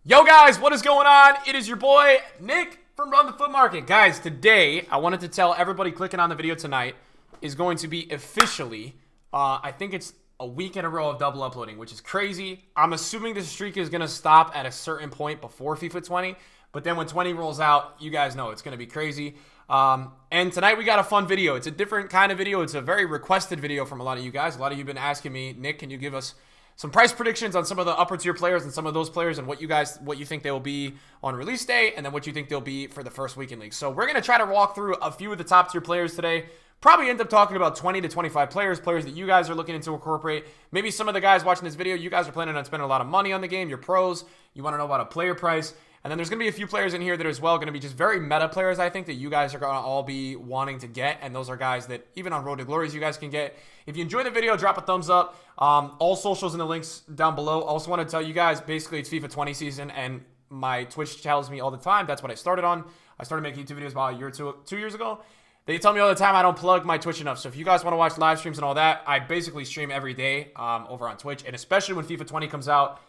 Yo guys, what is going on? It is your boy, Nick from Run the Foot Market. Guys, today, I wanted to tell everybody clicking on the video tonight is going to be officially, I think it's a week in a row of double uploading, which is crazy. I'm assuming this streak is going to stop at a certain point before FIFA 20, but then when 20 rolls out, you guys know it's going to be crazy. And tonight we got a fun video. It's a different kind of video. It's a very requested video from a lot of you guys. A lot of you have been asking me, Nick, can you give us some price predictions on some of the upper tier players and some of those players and what you think they will be on release day and then what you think they'll be for the first week in league. So we're going to try to walk through a few of the top tier players today. Probably end up talking about 20 to 25 players that you guys are looking to incorporate. Maybe some of the guys watching this video, you guys are planning on spending a lot of money on the game. You're pros. You want to know about a player price. And then there's going to be a few players in here that are as well going to be just very meta players, I think, that you guys are going to all be wanting to get. And those are guys that even on Road to Glories you guys can get. If you enjoyed the video, drop a thumbs up. All socials in the links down below. Also want to tell you guys, basically it's FIFA 20 season, and my Twitch tells me all the time. That's what I started on. I started making YouTube videos about a year or two years ago. They tell me all the time I don't plug my Twitch enough. So if you guys want to watch live streams and all that, I basically stream every day over on Twitch. And especially when FIFA 20 comes out,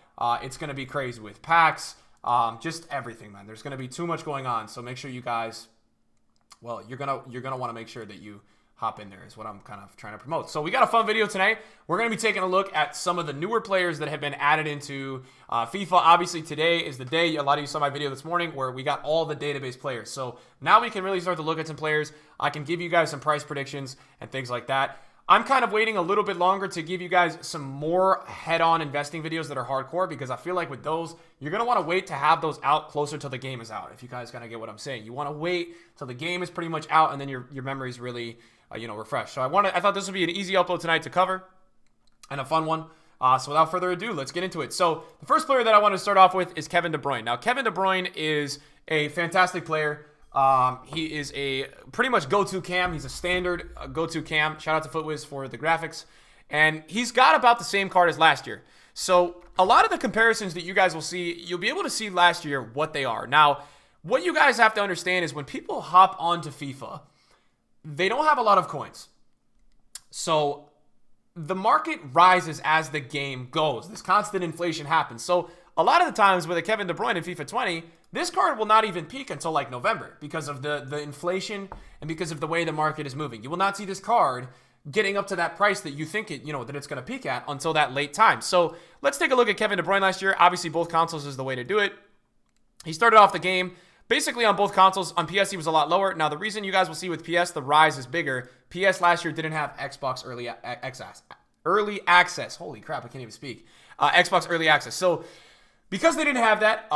it's going to be crazy with packs. Just everything, man. There's going to be too much going on. So make sure you guys, well, you're going to want to make sure that you hop in there is what I'm kind of trying to promote. So we got a fun video tonight. We're going to be taking a look at some of the newer players that have been added into FIFA. Obviously, today is the day. A lot of you saw my video this morning where we got all the database players. So now we can really start to look at some players. I can give you guys some price predictions and things like that. I'm kind of waiting a little bit longer to give you guys some more head-on investing videos that are hardcore, because I feel like with those, you're going to want to wait to have those out closer till the game is out, if you guys kind of get what I'm saying. You want to wait till the game is pretty much out, and then your memory's really, refreshed. So I thought this would be an easy upload tonight to cover, and a fun one. So without further ado, let's get into it. So the first player that I want to start off with is Kevin De Bruyne. Now, Kevin De Bruyne is a fantastic player. He is a pretty much go-to cam. He's a standard go-to cam. Shout out to FUT for the graphics. And he's got about the same card as last year. So a lot of the comparisons that you guys will see, you'll be able to see last year what they are. Now, what you guys have to understand is when people hop onto FIFA, they don't have a lot of coins. So the market rises as the game goes. This constant inflation happens. So a lot of the times with a Kevin De Bruyne in FIFA 20, this card will not even peak until like November because of the inflation and because of the way the market is moving. You will not see this card getting up to that price that you think that it's going to peak at until that late time. So let's take a look at Kevin De Bruyne last year. Obviously, both consoles is the way to do it. He started off the game basically on both consoles. On PS, he was a lot lower. Now, the reason you guys will see with PS, the rise is bigger. PS last year didn't have Xbox early access. Holy crap, I can't even speak. Xbox early access. So because they didn't have that,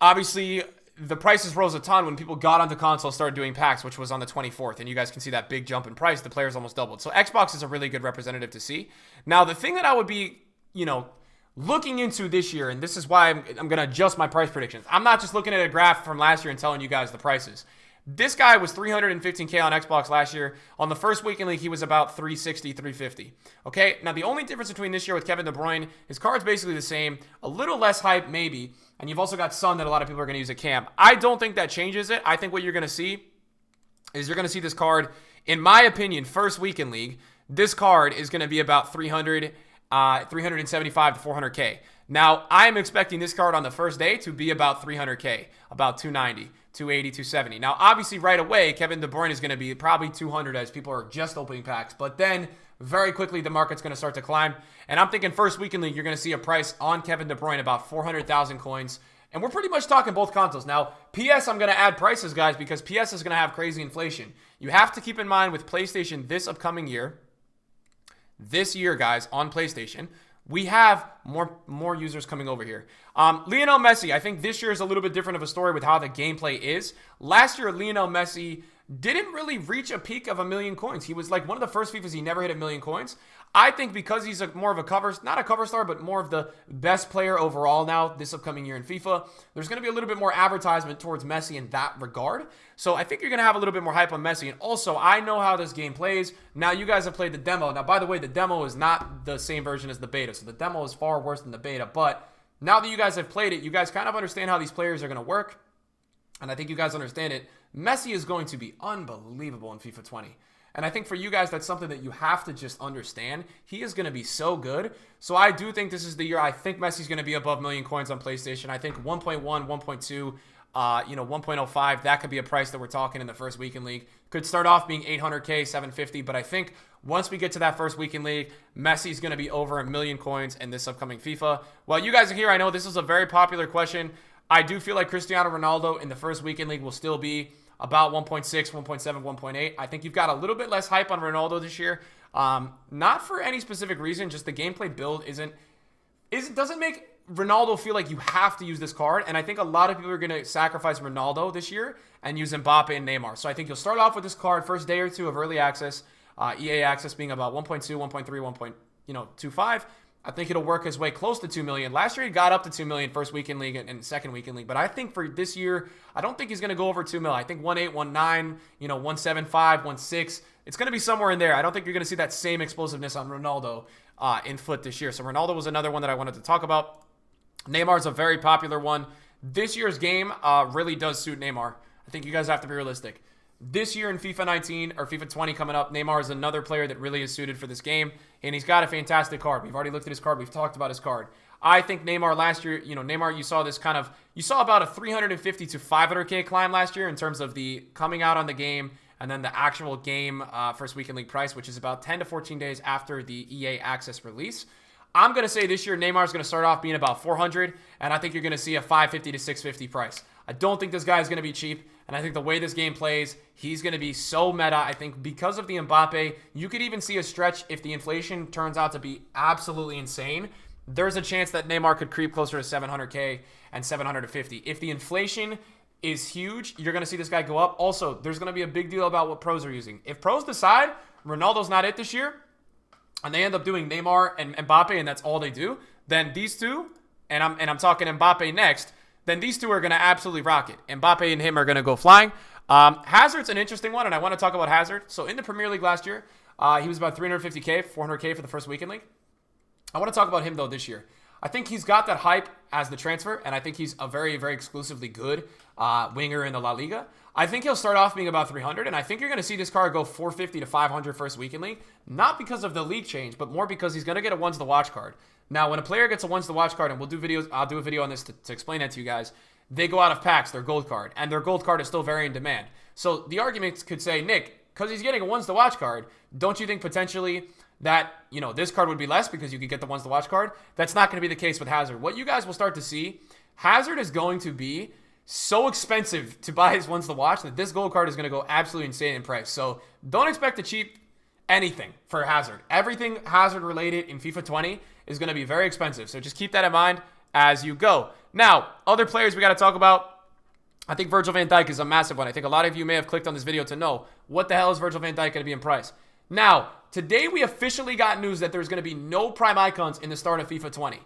obviously, the prices rose a ton when people got onto console, started doing packs, which was on the 24th. And you guys can see that big jump in price. The players almost doubled. So Xbox is a really good representative to see. Now, the thing that I would be, looking into this year, and this is why I'm going to adjust my price predictions. I'm not just looking at a graph from last year and telling you guys the prices. This guy was 315K on Xbox last year. On the first week in league, he was about 360, 350. Okay, now the only difference between this year with Kevin De Bruyne, his card's basically the same, a little less hype maybe, and you've also got Son that a lot of people are going to use at cam. I don't think that changes it. I think what you're going to see is you're going to see this card, in my opinion, first week in league, this card is going to be about 375 to 400K. Now, I'm expecting this card on the first day to be about 300K, about 290, 280, 270. Now, obviously, right away, Kevin De Bruyne is going to be probably 200 as people are just opening packs. But then, very quickly, the market's going to start to climb. And I'm thinking first week in league, you're going to see a price on Kevin De Bruyne about 400,000 coins. And we're pretty much talking both consoles. Now, PS, I'm going to add prices, guys, because PS is going to have crazy inflation. You have to keep in mind with PlayStation this upcoming year, guys, on PlayStation, we have more users coming over here. Lionel Messi, I think this year is a little bit different of a story with how the gameplay is. Last year, Lionel Messi didn't really reach a peak of 1 million coins. He was like one of the first FIFAs he never hit 1 million coins. I think because he's more of a not a cover star, but more of the best player overall now this upcoming year in FIFA, there's going to be a little bit more advertisement towards Messi in that regard. So I think you're going to have a little bit more hype on Messi. And also, I know how this game plays. Now, you guys have played the demo. Now, by the way, the demo is not the same version as the beta. So the demo is far worse than the beta. But now that you guys have played it, you guys kind of understand how these players are going to work. And I think you guys understand it. Messi is going to be unbelievable in FIFA 20. And I think for you guys, that's something that you have to just understand. He is going to be so good. So I do think this is the year. I think Messi's going to be above million coins on PlayStation. I think 1.1, 1.2, 1.05, that could be a price that we're talking in the first weekend league. Could start off being 800K, 750, but I think once we get to that first weekend league, Messi's going to be over 1 million coins in this upcoming FIFA. While you guys are here, I know this is a very popular question. I do feel like Cristiano Ronaldo in the first weekend league will still be about 1.6, 1.7, 1.8. I think you've got a little bit less hype on Ronaldo this year. Not for any specific reason, just the gameplay build doesn't make Ronaldo feel like you have to use this card. And I think a lot of people are going to sacrifice Ronaldo this year and use Mbappe and Neymar. So I think you'll start off with this card first day or two of early access. EA access being about 1.2, 1.3, 1.25. I think it'll work his way close to 2 million. Last year, he got up to 2 million first weekend league and second weekend league. But I think for this year, I don't think he's going to go over 2 mil. I think 1.8, 1.9, 1.75, 1.6. It's going to be somewhere in there. I don't think you're going to see that same explosiveness on Ronaldo in FUT this year. So Ronaldo was another one that I wanted to talk about. Neymar's a very popular one. This year's game really does suit Neymar. I think you guys have to be realistic. This year in FIFA 19 or FIFA 20 coming up, Neymar is another player that really is suited for this game, and he's got a fantastic card. We've already looked at his card. We've talked about his card. I think Neymar last year, Neymar, you saw about a 350 to 500K climb last year in terms of the coming out on the game and then the actual game first weekend league price, which is about 10 to 14 days after the EA access release. I'm going to say this year Neymar is going to start off being about 400, and I think you're going to see a 550 to 650 price. I don't think this guy is going to be cheap, and I think the way this game plays, he's going to be so meta. I think because of the Mbappe, you could even see a stretch if the inflation turns out to be absolutely insane. There's a chance that Neymar could creep closer to 700K and 750. If the inflation is huge, you're going to see this guy go up. Also, there's going to be a big deal about what pros are using. If pros decide Ronaldo's not it this year, and they end up doing Neymar and Mbappe, and that's all they do, then these two, and I'm talking Mbappe next, then these two are going to absolutely rock it. Mbappe and him are going to go flying. Hazard's an interesting one, and I want to talk about Hazard. So in the Premier League last year, he was about 350K, 400K for the first weekend league. I want to talk about him, though, this year. I think he's got that hype as the transfer, and I think he's a very, very exclusively good winger in the La Liga. I think he'll start off being about 300, and I think you're going to see this card go 450 to 500 first weekend league, not because of the league change, but more because he's going to get a ones to watch card. Now, when a player gets a ones to watch card, and I'll do a video on this to explain that to you guys, they go out of packs, their gold card, and their gold card is still very in demand. So the argument could say, Nick, because he's getting a ones to watch card, don't you think potentially that, this card would be less because you could get the ones to watch card? That's not going to be the case with Hazard. What you guys will start to see, Hazard is going to be so expensive to buy his ones to watch that this gold card is going to go absolutely insane in price. So don't expect to cheap anything for Hazard. Everything Hazard related in FIFA 20 is going to be very expensive. So just keep that in mind as you go. Now, other players we got to talk about. I think Virgil van Dijk is a massive one. I think a lot of you may have clicked on this video to know what the hell is Virgil van Dijk going to be in price. Now, today we officially got news that there's going to be no prime icons in the start of FIFA 20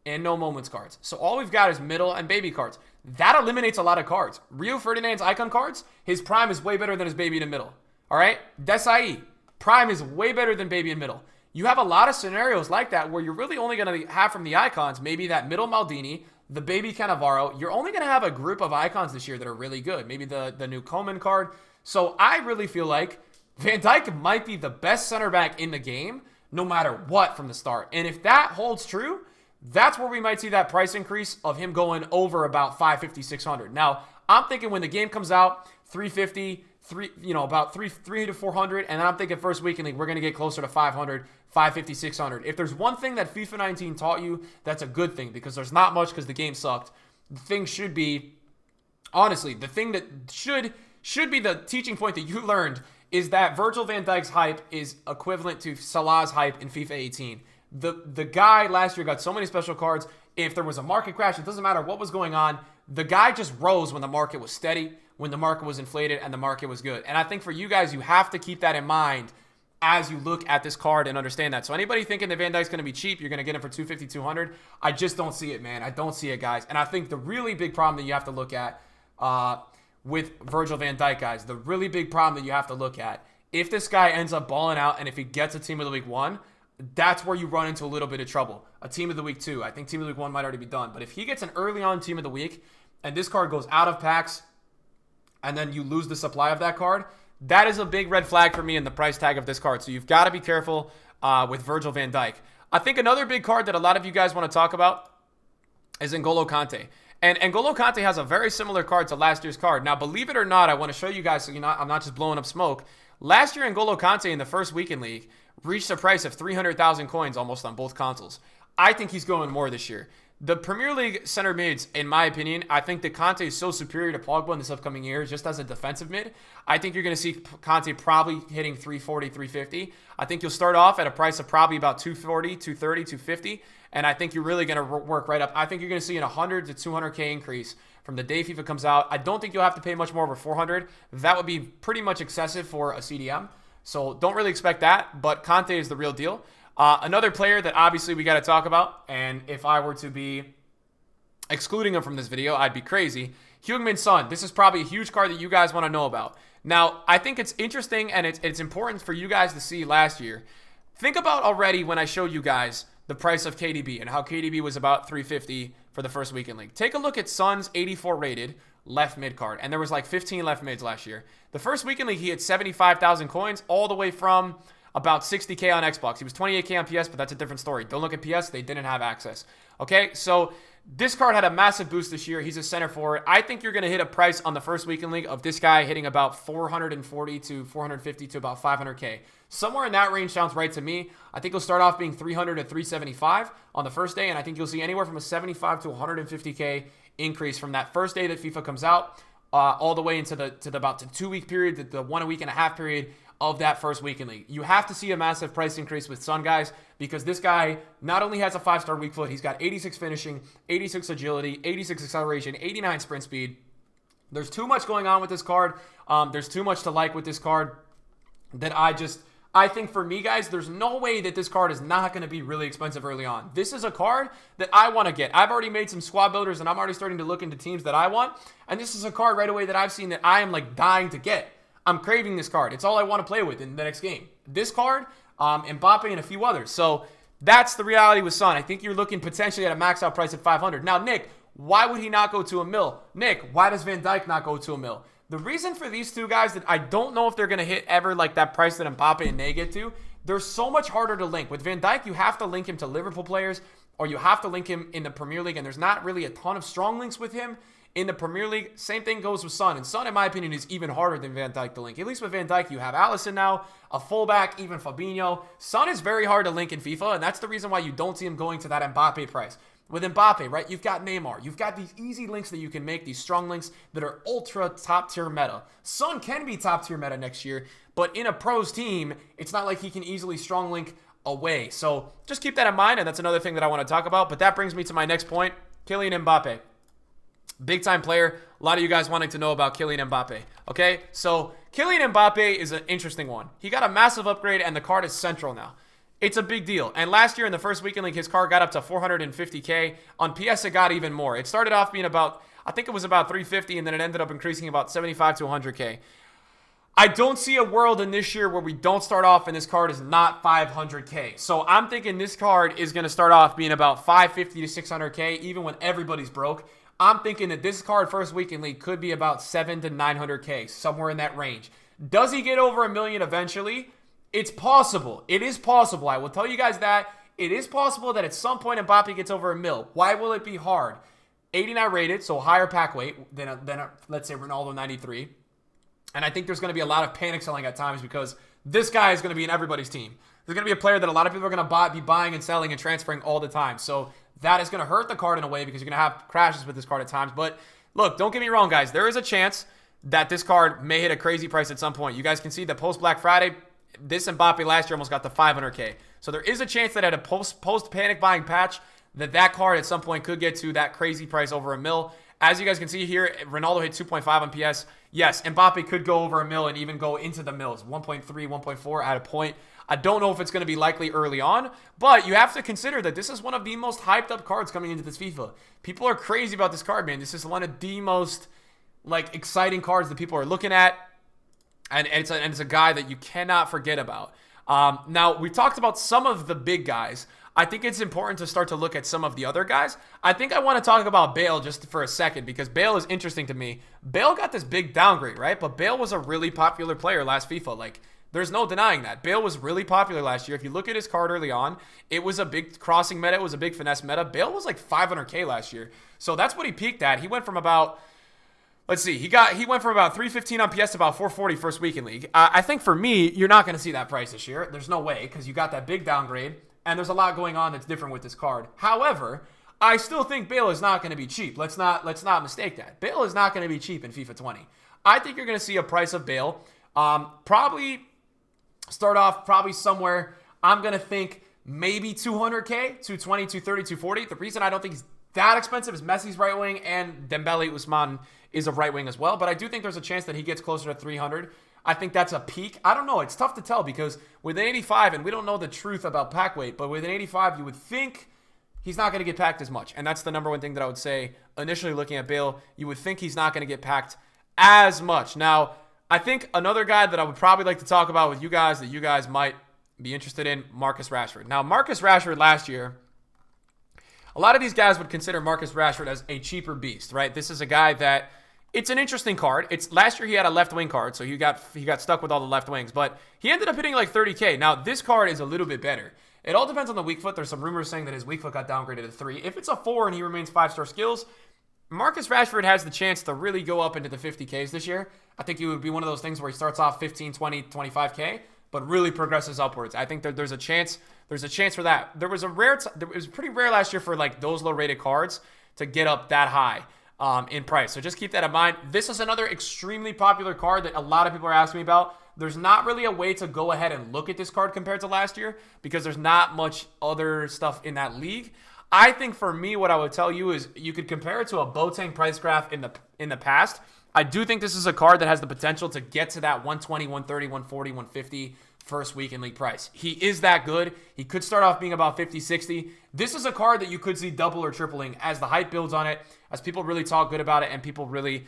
and no moments cards. So all we've got is middle and baby cards. That eliminates a lot of cards. Rio Ferdinand's icon cards, his prime is way better than his baby in middle. All right? Desai, prime is way better than baby in middle. You have a lot of scenarios like that where you're really only going to have from the icons, maybe that middle Maldini, the baby Cannavaro. You're only going to have a group of icons this year that are really good. Maybe the new Coleman card. So I really feel like Van Dijk might be the best center back in the game, no matter what from the start. And if that holds true, that's where we might see that price increase of him going over about 550, 600. Now, I'm thinking when the game comes out, 350, about 3 to 400, and then I'm thinking first weekend league, we're going to get closer to 500, 550, 600. If there's one thing that FIFA 19 taught you, that's a good thing, because there's not much because the game sucked. The thing should be, honestly, the thing that should be the teaching point that you learned is that Virgil van Dijk's hype is equivalent to Salah's hype in FIFA 18. The guy last year got so many special cards. If there was a market crash, it doesn't matter what was going on. The guy just rose when the market was steady, when the market was inflated, and the market was good. And I think for you guys, you have to keep that in mind as you look at this card and understand that. So anybody thinking that Van Dijk's going to be cheap, you're going to get him for 250, 200, I just don't see it, man. I don't see it, guys. And I think the really big problem that you have to look at with Virgil van Dijk, guys, the really big problem that you have to look at, if this guy ends up balling out and if he gets a Team of the Week 1, that's where you run into a little bit of trouble. A Team of the Week 2. I think Team of the Week 1 might already be done. But if he gets an early on Team of the Week and this card goes out of packs and then you lose the supply of that card, That is a big red flag for me in the price tag of this card. So you've got to be careful with Virgil van Dijk. I think another big card that a lot of you guys want to talk about is N'Golo Conte. And N'Golo Conte has a very similar card to last year's card. Now, believe it or not, I want to show you guys so I'm not just blowing up smoke. Last year, N'Golo Conte in the first weekend league reached a price of 300,000 coins almost on both consoles. I think he's going more this year. The Premier League center mids, in my opinion, I think that Conte is so superior to Pogba in this upcoming year just as a defensive mid. I think you're going to see Conte probably hitting 340, 350. I think you'll start off at a price of probably about 240, 230, 250. And I think you're really going to work right up. I think you're going to see an 100 to 200K increase from the day FIFA comes out. I don't think you'll have to pay much more over 400. That would be pretty much excessive for a CDM. So don't really expect that, but Conte is the real deal. Another player that obviously we got to talk about, and if I were to be excluding him from this video, I'd be crazy. Heung-min Son. This is probably a huge card that you guys want to know about. Now, I think it's interesting and it's important for you guys to see last year. Think about already when I showed you guys the price of KDB and how KDB was about 350 for the first weekend league. Take a look at Son's 84 rated left mid card, and there was like 15 left mids last year. The first weekend league, he had 75,000 coins all the way from about 60K on Xbox. He was 28K on PS, but that's a different story. Don't look at PS. They didn't have access. Okay, so this card had a massive boost this year. He's a center forward. I think you're going to hit a price on the first weekend league of this guy hitting about 440 to 450 to about 500K. Somewhere in that range sounds right to me. I think he'll start off being 300 to 375 on the first day, and I think you'll see anywhere from a 75 to 150K increase from that first day that FIFA comes out all the way into about the 2-week period, the 1 week and a half period of that first weekend league. You have to see a massive price increase with Son, guys, because this guy not only has a 5-star weak foot, he's got 86 finishing, 86 agility, 86 acceleration, 89 sprint speed. There's too much going on with this card. There's too much to like with this card that I think for me, guys, there's no way that this card is not going to be really expensive early on. This is a card that I want to get. I've already made some squad builders, and I'm already starting to look into teams that I want, and this is a card right away that I've seen that I am like dying to get. I'm craving this card. It's all I want to play with in the next game. This card, MBAPPE, and a few others. So that's the reality with Son. I think you're looking potentially at a max out price at 500. Now, Nick, why would he not go to a mil? Nick, why does Van Dijk not go to a mil? The reason for these two guys that I don't know if they're going to hit ever like that price that MBAPPE and they get to, they're so much harder to link. With Van Dijk, you have to link him to Liverpool players, or you have to link him in the Premier League, and there's not really a ton of strong links with him in the Premier League. Same thing goes with Son. And Son, in my opinion, is even harder than Van Dijk to link. At least with Van Dijk, you have Alisson now, a fullback, even Fabinho. Son is very hard to link in FIFA, and that's the reason why you don't see him going to that MBAPPE price. With MBAPPE, right, you've got Neymar. You've got these easy links that you can make, these strong links that are ultra top-tier meta. Son can be top-tier meta next year, but in a pros team, it's not like he can easily strong link away. So just keep that in mind, and that's another thing that I want to talk about. But that brings me to my next point, Kylian Mbappe. Big-time player. A lot of you guys wanting to know about Kylian Mbappe. Okay, so Kylian Mbappe is an interesting one. He got a massive upgrade, and the card is central now. It's a big deal. And last year in the first weekend league, his card got up to 450K. On PS, it got even more. It started off being about, I think it was about 350, and then it ended up increasing about 75 to 100K. I don't see a world in this year where we don't start off and this card is not 500K. So I'm thinking this card is going to start off being about 550 to 600K, even when everybody's broke. I'm thinking that this card first weekend league could be about 7 to 900K, somewhere in that range. Does he get over $1 million eventually? It's possible. It is possible. I will tell you guys that. It is possible that at some point MBAPPE gets over $1 million. Why will it be hard? 89 rated, so higher pack weight than let's say, Ronaldo 93. And I think there's going to be a lot of panic selling at times because this guy is going to be in everybody's team. There's going to be a player that a lot of people are going to be buying and selling and transferring all the time. So that is going to hurt the card in a way because you're going to have crashes with this card at times. But look, don't get me wrong, guys. There is a chance that this card may hit a crazy price at some point. You guys can see that post-Black Friday, this MBAPPE last year almost got to 500K. So there is a chance that at a post-panic buying patch, that card at some point could get to that crazy price over $1 million. As you guys can see here, Ronaldo hit 2.5 on PS. Yes, MBAPPE could go over $1 million and even go into the mills. 1.3, 1.4 at a point. I don't know if it's going to be likely early on, but you have to consider that this is one of the most hyped up cards coming into this FIFA. People are crazy about this card, man. This is one of the most exciting cards that people are looking at. And it's a guy that you cannot forget about. Now, we talked about some of the big guys. I think it's important to start to look at some of the other guys. I think I want to talk about Bale just for a second because Bale is interesting to me. Bale got this big downgrade, right? But Bale was a really popular player last FIFA. Like, there's no denying that. Bale was really popular last year. If you look at his card early on, it was a big crossing meta. It was a big finesse meta. Bale was like 500K last year. So that's what he peaked at. He went from about... Let's see. He went from about 315 on PS to about 440 first week in league. I think for me, you're not going to see that price this year. There's no way because you got that big downgrade, and there's a lot going on that's different with this card. However, I still think Bale is not going to be cheap. Let's not mistake that. Bale is not going to be cheap in FIFA 20. I think you're going to see a price of Bale probably start off somewhere. I'm going to think maybe 200K, 220, 230, 240. The reason I don't think he's that expensive is Messi's right wing and Dembele Usman is a right wing as well. But I do think there's a chance that he gets closer to 300. I think that's a peak. I don't know. It's tough to tell because with an 85, and we don't know the truth about pack weight, but with an 85, you would think he's not going to get packed as much. And that's the number one thing that I would say initially looking at Bale. You would think he's not going to get packed as much. Now, I think another guy that I would probably like to talk about with you guys that you guys might be interested in, Marcus Rashford. Now, Marcus Rashford last year, a lot of these guys would consider Marcus Rashford as a cheaper beast, right? This is a guy that it's an interesting card. It's last year he had a left wing card, so he got stuck with all the left wings, but he ended up hitting like 30K. Now, this card is a little bit better. It all depends on the weak foot. There's some rumors saying that his weak foot got downgraded to 3. If it's a 4 and he remains 5-star skills, Marcus Rashford has the chance to really go up into the 50Ks this year. I think it would be one of those things where he starts off 15, 20, 25K, but really progresses upwards. I think that there's a chance for that. It was pretty rare last year for like those low rated cards to get up that high in price. So just keep that in mind. This is another extremely popular card that a lot of people are asking me about. There's not really a way to go ahead and look at this card compared to last year because there's not much other stuff in that league. I think for me, what I would tell you is you could compare it to a Boateng price graph in the past. I do think this is a card that has the potential to get to that 120, 130, 140, 150 first week in league price. He is that good. He could start off being about 50, 60. This is a card that you could see double or tripling as the hype builds on it, as people really talk good about it, and people really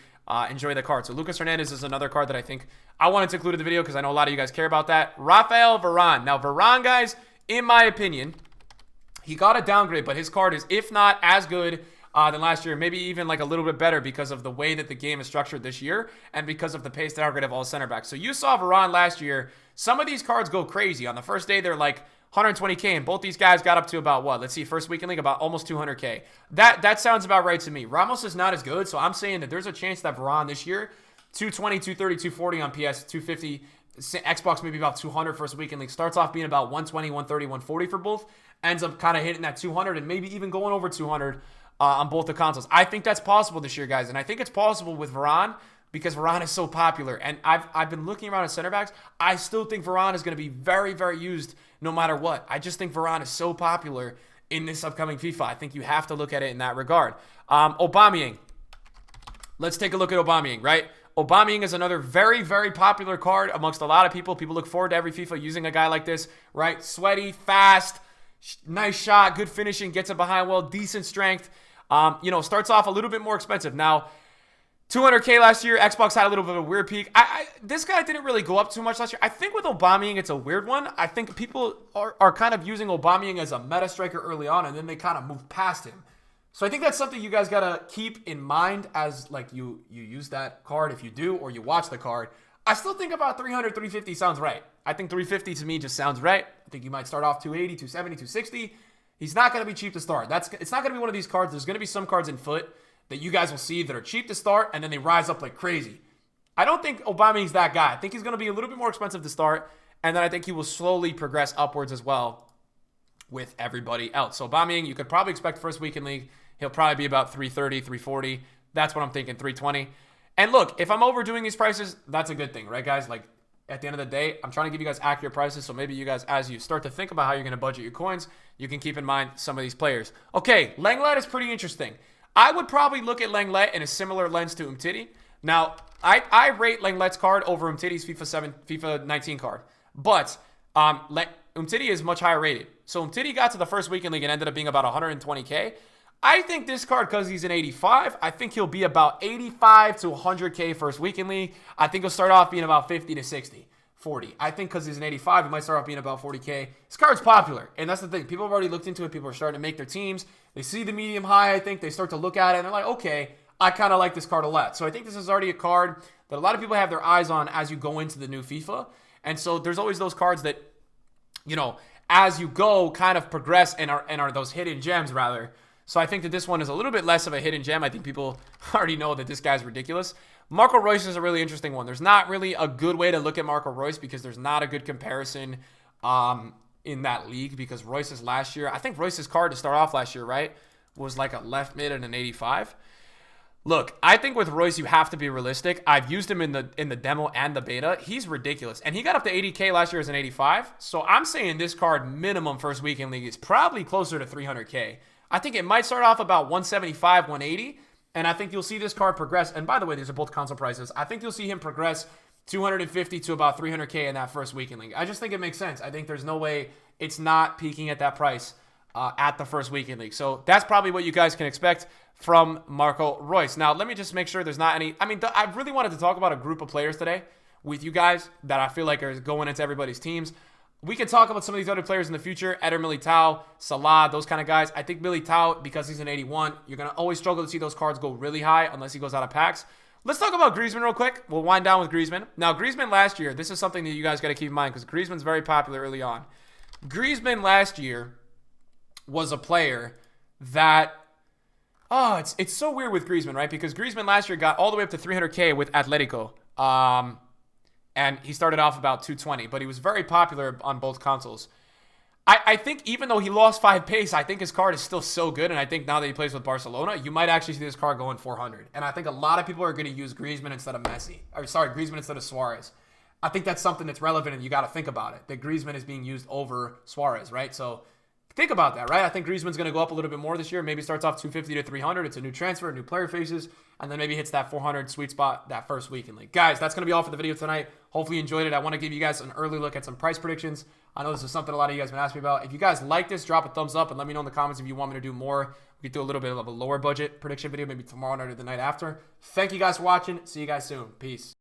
enjoy the card. So Lucas Hernandez is another card that I think I wanted to include in the video because I know a lot of you guys care about that. Rafael Varane. Now, Varane, guys, in my opinion, he got a downgrade, but his card is, if not as good than last year, maybe even like a little bit better because of the way that the game is structured this year and because of the pace downgrade of all center backs. So you saw Varane last year. Some of these cards go crazy. On the first day, they're like 120K, and both these guys got up to about what? Let's see, first week in league, about almost 200K. That sounds about right to me. Ramos is not as good, so I'm saying that there's a chance that Varane this year, 220, 230, 240 on PS, 250, Xbox maybe about 200 first week in league, starts off being about 120, 130, 140 for both, ends up kind of hitting that 200 and maybe even going over 200 on both the consoles. I think that's possible this year, guys, and I think it's possible with Varane because Varane is so popular. And I've been looking around at center backs. I still think Varane is going to be very, very used no matter what. I just think Varane is so popular in this upcoming FIFA. I think you have to look at it in that regard. Aubameyang. Let's take a look at Aubameyang, right? Aubameyang is another very, very popular card amongst a lot of people. People look forward to every FIFA using a guy like this, right? Sweaty, fast, nice shot, good finishing, gets it behind well, decent strength. Starts off a little bit more expensive. Now, 200K last year, Xbox had a little bit of a weird peak. This guy didn't really go up too much last year. I think with Aubameyang, it's a weird one. I think people are kind of using Aubameyang as a meta striker early on, and then they kind of move past him. So I think that's something you guys got to keep in mind as like you use that card if you do, or you watch the card. I still think about 300, 350 sounds right. I think 350 to me just sounds right. I think you might start off 280, 270, 260. He's not going to be cheap to start. It's not going to be one of these cards. There's going to be some cards in FUT that you guys will see that are cheap to start, and then they rise up like crazy. I don't think Aubameyang's that guy. I think he's going to be a little bit more expensive to start, and then I think he will slowly progress upwards as well with everybody else. So Aubameyang, you could probably expect first week in league, he'll probably be about 330, 340. That's what I'm thinking, 320. And look, if I'm overdoing these prices, that's a good thing, right, guys? Like, at the end of the day, I'm trying to give you guys accurate prices, so maybe you guys, as you start to think about how you're going to budget your coins, you can keep in mind some of these players. Okay, Lenglet is pretty interesting. I would probably look at Lenglet in a similar lens to Umtiti. Now, I rate Lenglet's card over Umtiti's FIFA 19 card, but Umtiti is much higher rated. So Umtiti got to the first week in league and ended up being about 120K. I think this card, because he's an 85, I think he'll be about 85 to 100K first week in league. I think he'll start off being about 50 to 60 40. I think because he's an 85, it might start off being about 40K. This card's popular, and that's the thing. People have already looked into it. People are starting to make their teams. They see the medium high, I think. They start to look at it, and they're like, okay, I kind of like this card a lot. So I think this is already a card that a lot of people have their eyes on as you go into the new FIFA. And so there's always those cards that, you know, as you go, kind of progress and are those hidden gems, rather. So I think that this one is a little bit less of a hidden gem. I think people already know that this guy's ridiculous. Marco Royce is a really interesting one. There's not really a good way to look at Marco Royce because there's not a good comparison in that league, because Royce's last year, I think Royce's card to start off last year, right, was like a left mid and an 85. Look, I think with Royce, you have to be realistic. I've used him in the demo and the beta. He's ridiculous. And he got up to 80K last year as an 85. So I'm saying this card minimum first weekend league is probably closer to 300K. I think it might start off about 175, 180. And I think you'll see this card progress. And by the way, these are both console prices. I think you'll see him progress 250 to about 300K in that first weekend league. I just think it makes sense. I think there's no way it's not peaking at that price at the first weekend league. So that's probably what you guys can expect from Marco Royce. Now, let me just make sure there's not any... I mean, I really wanted to talk about a group of players today with you guys that I feel like are going into everybody's teams. We can talk about some of these other players in the future. Eder Militao, Salah, those kind of guys. I think Militao, because he's an 81, you're going to always struggle to see those cards go really high unless he goes out of packs. Let's talk about Griezmann real quick. We'll wind down with Griezmann. Now, Griezmann last year, this is something that you guys got to keep in mind because Griezmann's very popular early on. Griezmann last year was a player that... Oh, it's so weird with Griezmann, right? Because Griezmann last year got all the way up to 300K with Atletico. And he started off about 220, but he was very popular on both consoles. I think even though he lost 5 pace, I think his card is still so good. And I think now that he plays with Barcelona, you might actually see this card going 400. And I think a lot of people are going to use Griezmann instead of Messi. Or sorry, Griezmann instead of Suarez. I think that's something that's relevant and you got to think about it. That Griezmann is being used over Suarez, right? So... think about that, right? I think Griezmann's going to go up a little bit more this year. Maybe starts off 250 to 300. It's a new transfer, new player faces, and then maybe hits that 400 sweet spot that first weekend league. Guys, that's going to be all for the video tonight. Hopefully you enjoyed it. I want to give you guys an early look at some price predictions. I know this is something a lot of you guys have been asking me about. If you guys like this, drop a thumbs up and let me know in the comments if you want me to do more. We could do a little bit of a lower budget prediction video, maybe tomorrow night or the night after. Thank you guys for watching. See you guys soon. Peace.